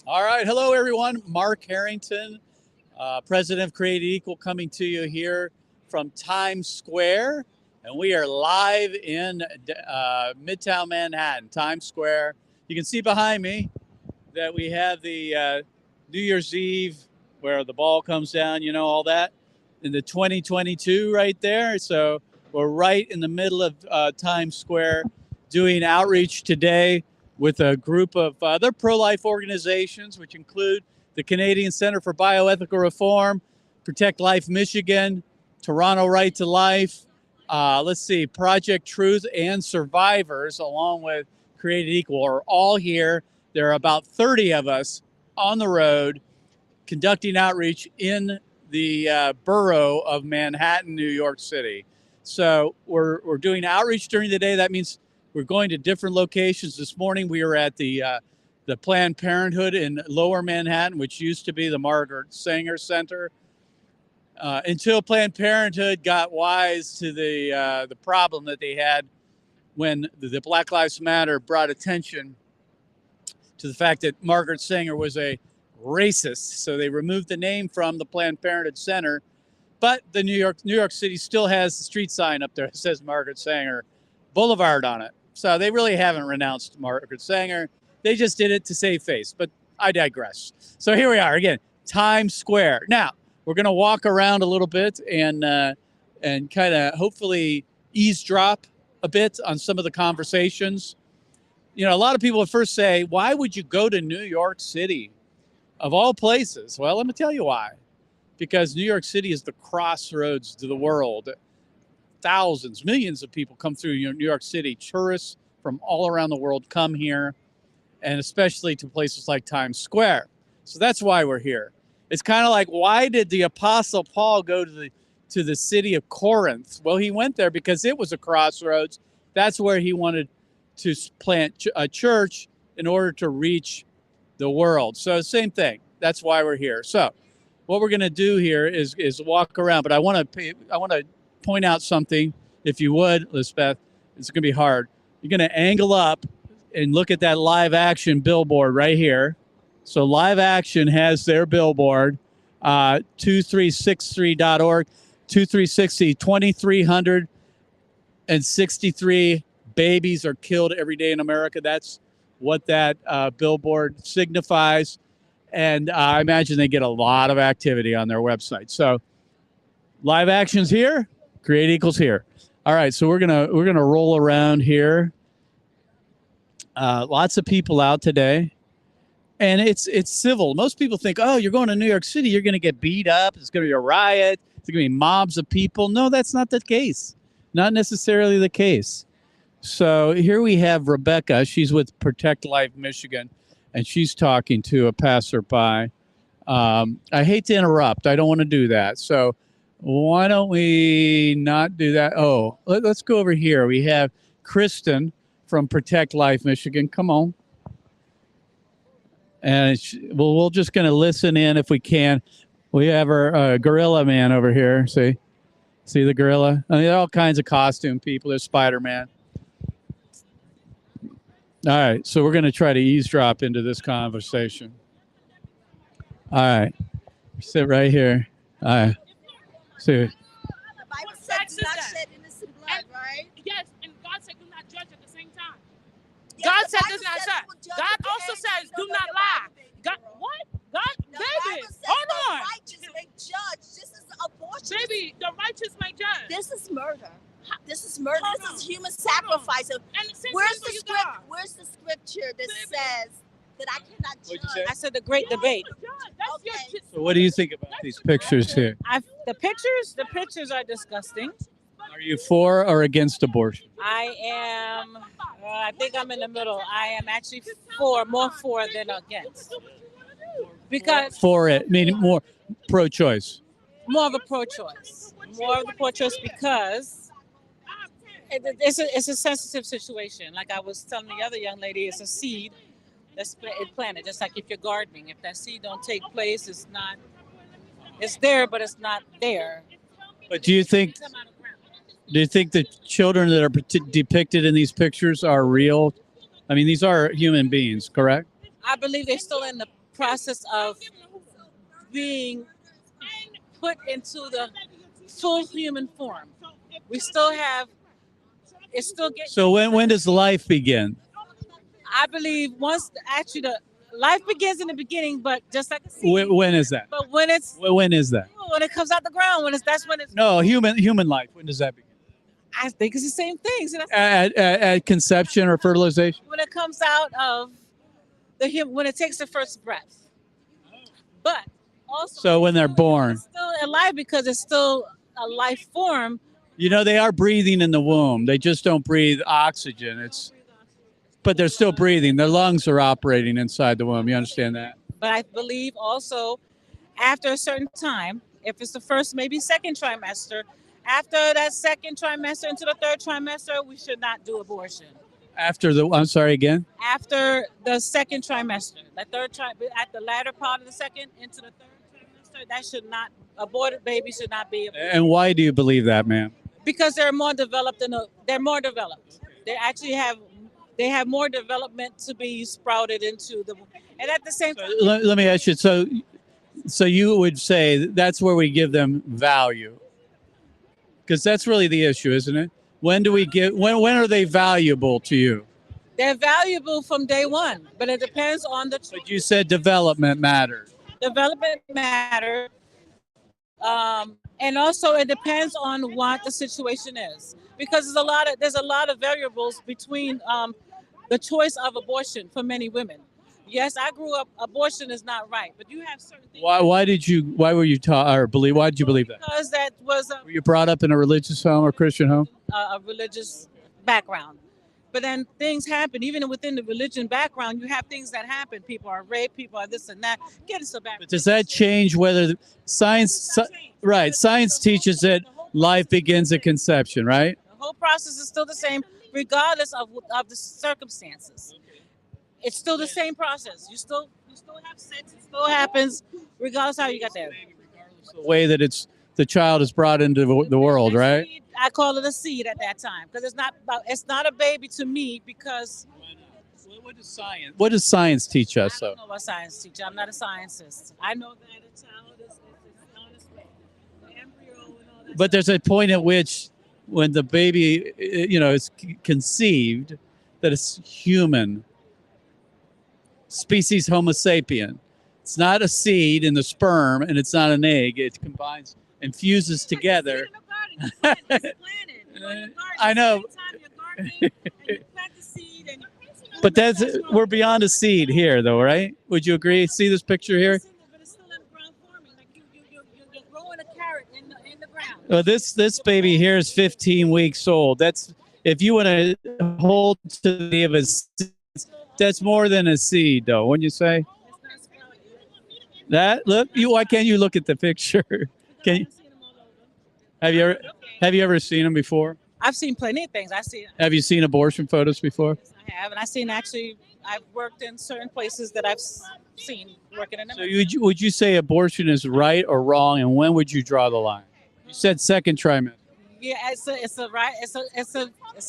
All right. Hello, everyone. Mark Harrington, president of Create Equal, coming to you here from Times Square. And we are live in Midtown Manhattan, Times Square. You can see behind me that we have the New Year's Eve where the ball comes down, all that, in the 2022 right there. So we're right in the middle of Times Square doing outreach today with a group of other pro-life organizations, which include the Canadian Center for Bioethical Reform, Protect Life Michigan, Toronto Right to Life, Project Truth, and Survivors, along with Created Equal, are all here. There are about 30 of us on the road conducting outreach in the borough of Manhattan, New York City. So we're doing outreach during the day. That means we're going to different locations. This morning we were at the Planned Parenthood in Lower Manhattan, which used to be the Margaret Sanger Center, until Planned Parenthood got wise to the problem that they had when the Black Lives Matter brought attention to the fact that Margaret Sanger was a racist. So they removed the name from the Planned Parenthood Center, but the New York City still has the street sign up there that says Margaret Sanger Boulevard on it. So they really haven't renounced Margaret Sanger. They just did it to save face. But I digress. So here we are again, Times Square. Now we're going to walk around a little bit and kind of hopefully eavesdrop a bit on some of the conversations. A lot of people at first say, "Why would you go to New York City, of all places?" Well, let me tell you why. Because New York City is the crossroads to the world. Thousands, millions of people come through New York City. Tourists from all around the world come here, and especially to places like Times Square. So that's why we're here. It's kind of like, why did the Apostle Paul go to the city of Corinth? Well, he went there because it was a crossroads. That's where he wanted to plant a church in order to reach the world. So same thing. That's why we're here. So what we're going to do here is walk around, but I want to point out something, if you would, Lisbeth. It's going to be hard. You're going to angle up and look at that live action billboard right here. So Live Action has their billboard, 2363.org, 2360, 2,363 babies are killed every day in America. That's what that billboard signifies. And I imagine they get a lot of activity on their website. So Live Action's here. Create Equals here. All right, so we're gonna roll around here. Lots of people out today, and it's civil. Most people think, oh, you're going to New York City, you're gonna get beat up. It's gonna be a riot. It's gonna be mobs of people. No, that's not the case. Not necessarily the case. So here we have Rebecca. She's with Protect Life Michigan, and she's talking to a passerby. I hate to interrupt. I don't want to do that. So why don't we not do that? Oh, let's go over here. We have Kristen from Protect Life Michigan. Come on. And we're just going to listen in if we can. We have our gorilla man over here. See the gorilla? I mean, there are all kinds of costume people. There's Spider-Man. All right, so we're going to try to eavesdrop into this conversation. All right, sit right here. All right. See. The Bible said do not shed innocent blood, right? Yes, and God said do not judge at the same time. Yes, God the said Bible do not says judge. we'll judge God at the also end. says You do don't know not your lie. Bible, baby God, girl. what? God, The baby, Bible says hold the on. righteous may judge. This is abortion. Baby, the righteous may judge. This is murder. This is murder. Hold This is on. human sacrifice. And the same Where's thing for the you, script? God. Where's the scripture that Baby. says that I cannot What'd you judge? say? I said the great debate. Okay. So what do you think about these pictures here? The pictures are disgusting. Are you for or against abortion? I am, I think I'm in the middle. I am actually more for than against. Because For it, meaning more pro-choice. more of a pro-choice. More of the pro-choice because it's a sensitive situation. Like I was telling the other young lady, it's a seed that's planted. Just like if you're gardening, if that seed don't take place, it's there, but it's not there. But do you think the children that are depicted in these pictures are real? I mean, these are human beings, correct? I believe they're still in the process of being put into the full human form. We still have, it's still getting. So when does life begin? I believe once actually the life begins in the beginning, but just like a seed. When is that? But when it's When is that? when it comes out the ground, that's when it's. No, human life. When does that begin? I think it's the same thing. So that's At conception or fertilization? when it comes out of when it takes the first breath. But also, So when they're born. it's still alive because it's still a life form. You know, they are breathing in the womb. They just don't breathe oxygen. But they're still breathing. Their lungs are operating inside the womb. You understand that? But I believe also after a certain time, if it's the first, maybe second trimester, after that second trimester into the third trimester, we should not do abortion. I'm sorry again? After the second trimester, at the latter part of the second into the third trimester, that should not, aborted baby should not be aborted. And why do you believe that, ma'am? Because they're more developed they're more developed. They have more development to be sprouted into the, and at the same time. Let me ask you, so you would say that's where we give them value? Because that's really the issue, isn't it? When are they valuable to you? They're valuable from day one, but it depends on the. But you said development matters. Development matters, and also it depends on what the situation is, because there's a lot of variables between the choice of abortion for many women. Yes, I grew up. Abortion is not right, but you have certain things. Why did you believe that? Because that was Were you brought up in a religious home or Christian home? a religious background. But then things happen, even within the religion background, you have things that happen. People are raped, people are this and that. Get us back. But does that change whether science, right? Science teaches that life begins at conception, right? The whole process is still the same, regardless of the circumstances. It's still the same process. You still have sex. It still happens, regardless how you got there. The way that the child is brought into the world, right? Seed, I call it a seed at that time, because it's not a baby to me, because. What does science teach us? I don't know what science teaches. I'm not a scientist. I know that a child is on its way. The embryo and all that. But there's a point at which, when the baby, is conceived, that it's human. Species Homo sapien. It's not a seed in the sperm, and it's not an egg. It combines and fuses together. I know. But we're beyond a seed here, though, right? Would you agree? See this picture here? But it's still in ground forming. Like you're growing a carrot in the ground. Well, this baby here is 15 weeks old. That's, if you want to hold to the of a seed, that's more than a seed, though, wouldn't you say? That look, why can't you look at the picture? Can you? Have you ever seen them before? I've seen plenty of things. Have you seen abortion photos before? I have, and I've worked in certain places that I've seen working in them. So would you say abortion is right or wrong, and when would you draw the line? You said second trimester. Yeah, it's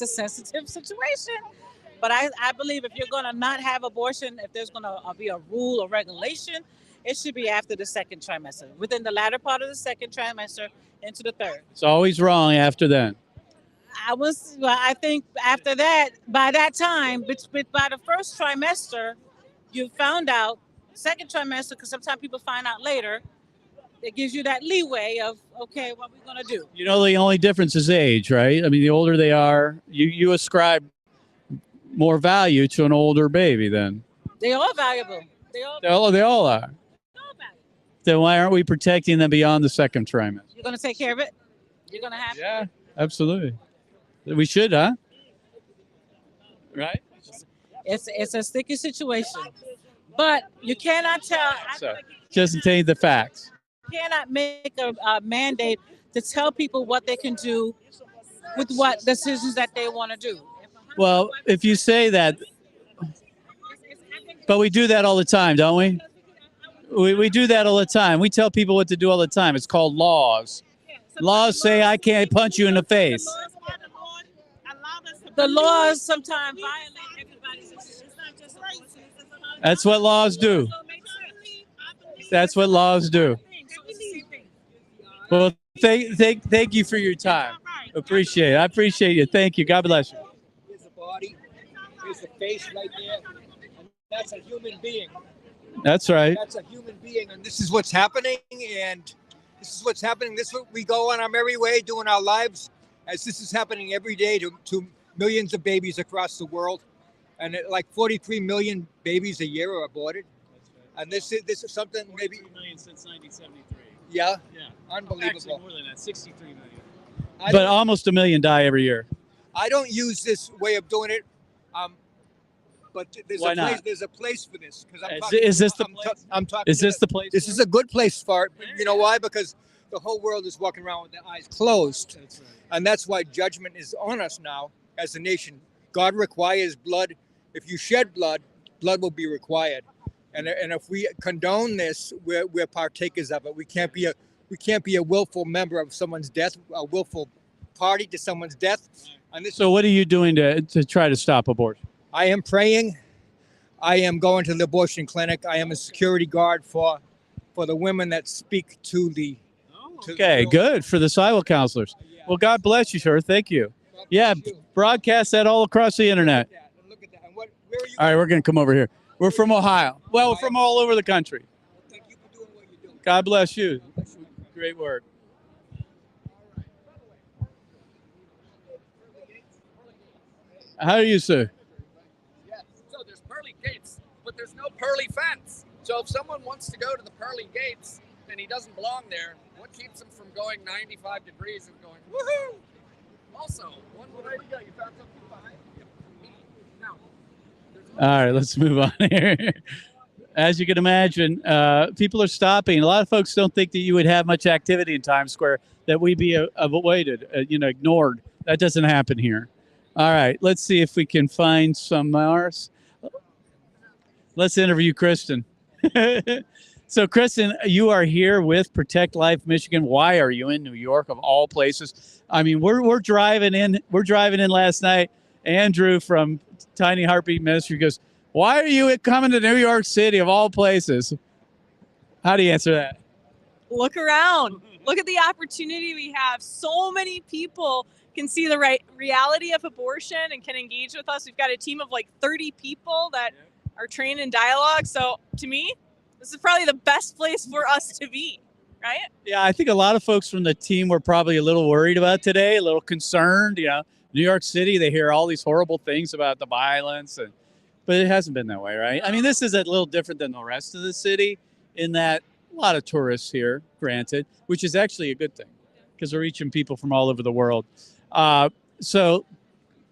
a sensitive situation. But I believe if you're going to not have abortion, if there's going to be a rule or regulation, it should be after the second trimester, within the latter part of the second trimester into the third. It's always wrong after then. I think after that, by that time, by the first trimester, you found out, second trimester, because sometimes people find out later, it gives you that leeway of, okay, what we're going to do. You know, the only difference is age, right? I mean, the older they are, you ascribe more value to an older baby then. They are valuable. They all are. They all valuable. Then why aren't we protecting them beyond the second trimester? You're going to take care of it? You're going to have Yeah, absolutely. We should, huh? Right? It's a sticky situation. But you cannot tell. So, just take the facts. You cannot make a mandate to tell people what they can do with what decisions that they want to do. Well, if you say that, but we do that all the time, don't we? We do that all the time. We tell people what to do all the time. It's called laws. Laws say I can't punch you in the face. The laws sometimes violate everybody's. It's not just That's what laws do. That's what laws do. Well, thank you for your time. Appreciate it. I appreciate you. Thank you. God bless you. Here's the body. Here's the face right there. And that's a human being. That's right. That's a human being. And this is what's happening. And this is what's happening. This is what we go on our merry way doing our lives as this is happening every day to millions of babies across the world. And like 43 million babies a year are aborted. And this is something maybe 43 million since 1973. Yeah. Yeah. Unbelievable. Actually more than that, 63 million. But almost 1 million die every year. I don't use this way of doing it, but Why not? There's a place for this. Is this the place? I'm talking. Is this the place? This is a good place for it. You know why? Because the whole world is walking around with their eyes closed, That's right. and that's why judgment is on us now as a nation. God requires blood. If you shed blood, blood will be required, and if we condone this, we're partakers of it. We can't be a willful member of someone's death, a willful party to someone's death. And this, So what are you doing to try to stop abortion? I am praying. I am going to the abortion clinic. I am a security guard for the women that speak to the. Okay, good for the silent counselors. Well, God bless you, sir. Thank you. Yeah, broadcast that all across the internet. Look at that. And where are you? All right, we're going to come over here. We're from Ohio. Well, we're from all over the country. Thank you for doing what you're doing. God bless you. Great work. How are you, sir? Yeah. So there's pearly gates, but there's no pearly fence. So if someone wants to go to the pearly gates and he doesn't belong there, what keeps him from going 95 degrees and going, woohoo? Also, one more idea, you found something behind you. Now, All right, let's move on here. As you can imagine, people are stopping. A lot of folks don't think that you would have much activity in Times Square, that we'd be avoided, ignored. That doesn't happen here. All right, let's see if we can find some ours. Let's interview Kristen. So, Kristen, you are here with Protect Life Michigan. Why are you in New York, of all places? I mean, we're driving in. We're driving in last night. Andrew from Tiny Heartbeat Ministry goes, "Why are you coming to New York City, of all places?" How do you answer that? Look around. Look at the opportunity we have. So many people can see the reality of abortion and can engage with us. We've got a team of like 30 people that are trained in dialogue. So to me, this is probably the best place for us to be, right? Yeah, I think a lot of folks from the team were probably a little worried about today, a little concerned. New York City, they hear all these horrible things about the violence, but it hasn't been that way, right? I mean, this is a little different than the rest of the city in that a lot of tourists here, granted, which is actually a good thing because we're reaching people from all over the world. So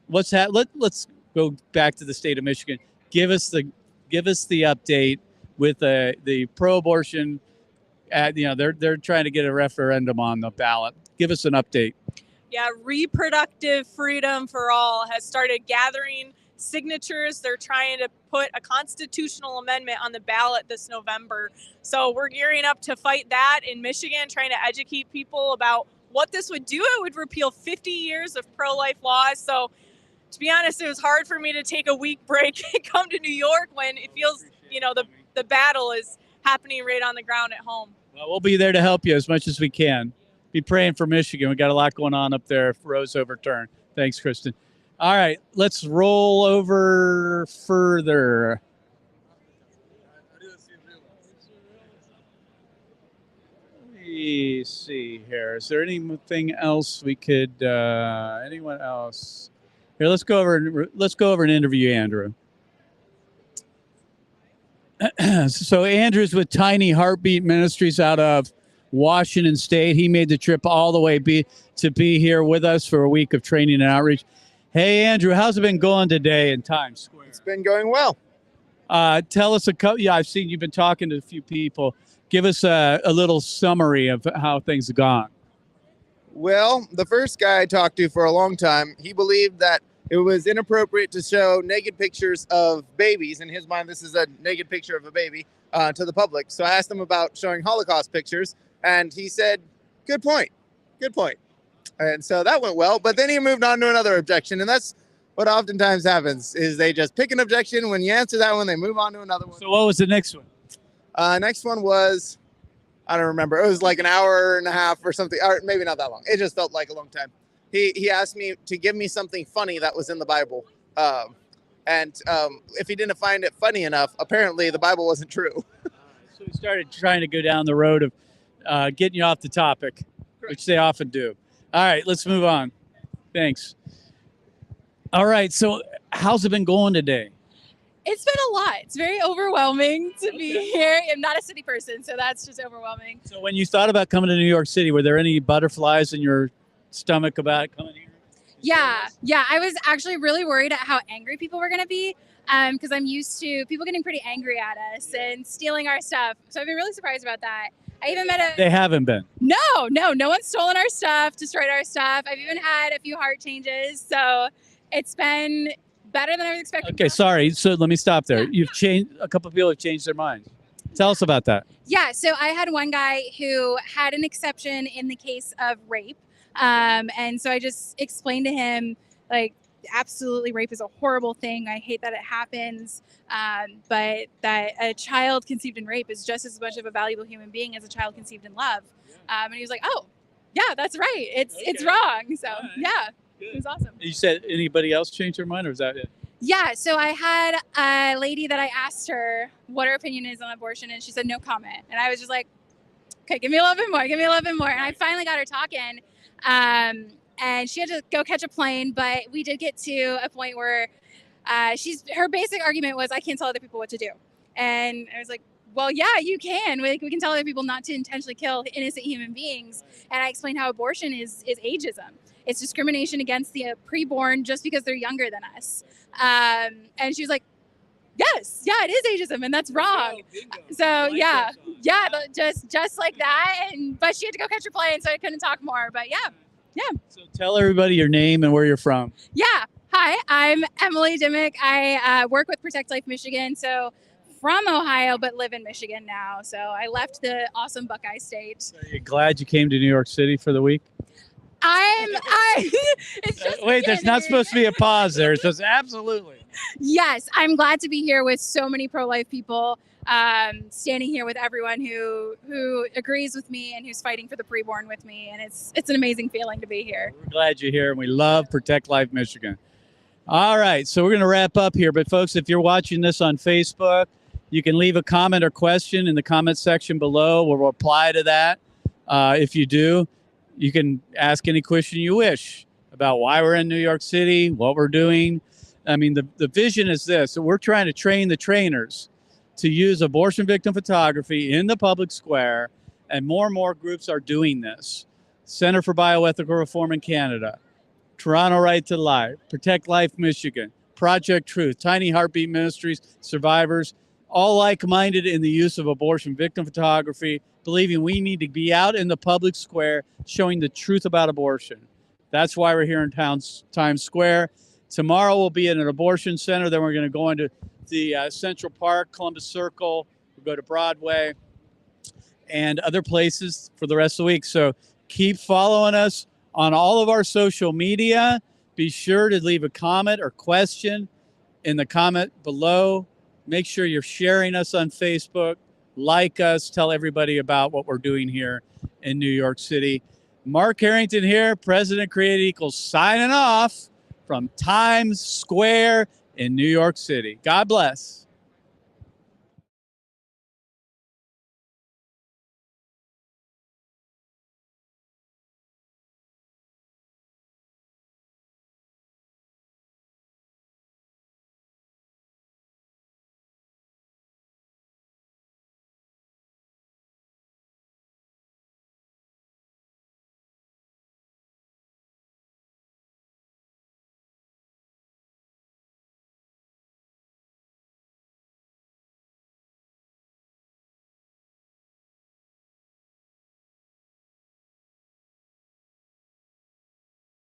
let's go back to the state of Michigan. Give us the update with the pro-abortion. They're trying to get a referendum on the ballot. Give us an update. Yeah, Reproductive Freedom for All has started gathering signatures. They're trying to put a constitutional amendment on the ballot this November. So we're gearing up to fight that in Michigan, trying to educate people about what this would do. It would repeal 50 years of pro-life laws. So to be honest, it was hard for me to take a week break and come to New York when it feels, the battle is happening right on the ground at home. Well, we'll be there to help you as much as we can. Be praying for Michigan. We got a lot going on up there if Roe's overturned. Thanks, Kristen. All right, let's roll over further. Let me see here. Is there anything else we could? Anyone else? Here, let's go over and interview Andrew. So Andrew's with Tiny Heartbeat Ministries out of Washington State. He made the trip all the way to be here with us for a week of training and outreach. Hey, Andrew, how's it been going today in Times Square? It's been going well. Tell us I've seen you've been talking to a few people. Give us a little summary of how things have gone. Well, the first guy I talked to for a long time, he believed that it was inappropriate to show naked pictures of babies. In his mind, this is a naked picture of a baby to the public. So I asked him about showing Holocaust pictures, and he said, good point. And so that went well, but then he moved on to another objection, and that's what oftentimes happens, is they just pick an objection. When you answer that one, they move on to another one. So what was the next one? Next one was, I don't remember. It was like an hour and a half or something, or maybe not that long. It just felt like a long time. He asked me to give me something funny that was in the Bible. And if he didn't find it funny enough, apparently the Bible wasn't true. So we started trying to go down the road of getting you off the topic, which they often do. All right, let's move on. Thanks. All right, so how's it been going today? It's been a lot. It's very overwhelming to be here. I'm not a city person, so that's just overwhelming. So when you thought about coming to New York City, were there any butterflies in your stomach about coming here? Yeah. I was actually really worried at how angry people were going to be because I'm used to people getting pretty angry at us and stealing our stuff. So I've been really surprised about that. I even met They haven't been. No one's stolen our stuff, destroyed our stuff. I've even had a few heart changes. So it's been better than I was expecting. Okay, sorry. So let me stop there. You've changed. A couple of people have changed their minds. Tell us about that. Yeah, so I had one guy who had an exception in the case of rape. And so I just explained to him, like, absolutely rape is a horrible thing. I hate that it happens. But that a child conceived in rape is just as much of a valuable human being as a child conceived in love. And he was like, oh, yeah, that's right. It's wrong. So, yeah, it was awesome. You said anybody else changed their mind, or was that it? Yeah, so I had a lady that I asked her what her opinion is on abortion, and she said no comment. And I was just like, okay, give me a little bit more. And I finally got her talking. And she had to go catch a plane, but we did get to a point where her basic argument was, I can't tell other people what to do. And I was like, well, yeah, you can. We can tell other people not to intentionally kill innocent human beings. And I explained how abortion is ageism. It's discrimination against the preborn just because they're younger than us. And she was like, yes, yeah, it is ageism, and that's wrong. So yeah, just like that. But she had to go catch her plane, so I couldn't talk more. But yeah. So tell everybody your name and where you're from. Yeah. Hi, I'm Emily Dimmick. I work with Protect Life Michigan. So from Ohio, but live in Michigan now. So I left the awesome Buckeye State. Are you glad you came to New York City for the week? It's just Wait, there's not supposed to be a pause there. It says absolutely. Yes, I'm glad to be here with so many pro-life people, standing here with everyone who agrees with me and who's fighting for the preborn with me. And it's an amazing feeling to be here. We're glad you're here, and we love Protect Life Michigan. All right, so we're going to wrap up here. But folks, if you're watching this on Facebook, you can leave a comment or question in the comment section below. We'll reply to that. If you do, you can ask any question you wish about why we're in New York City, what we're doing. I mean, the vision is this. So we're trying to train the trainers to use abortion victim photography in the public square, and more groups are doing this. Center for Bioethical Reform in Canada, Toronto Right to Life, Protect Life Michigan, Project Truth, Tiny Heartbeat Ministries, Survivors, all like-minded in the use of abortion victim photography, believing we need to be out in the public square showing the truth about abortion. That's why we're here in Times Square. Tomorrow we'll be at an abortion center. Then we're going to go into the Central Park, Columbus Circle. We'll go to Broadway and other places for the rest of the week. So keep following us on all of our social media. Be sure to leave a comment or question in the comment below. Make sure you're sharing us on Facebook. Like us. Tell everybody about what we're doing here in New York City. Mark Harrington here, President Create Equals, signing off from Times Square in New York City. God bless.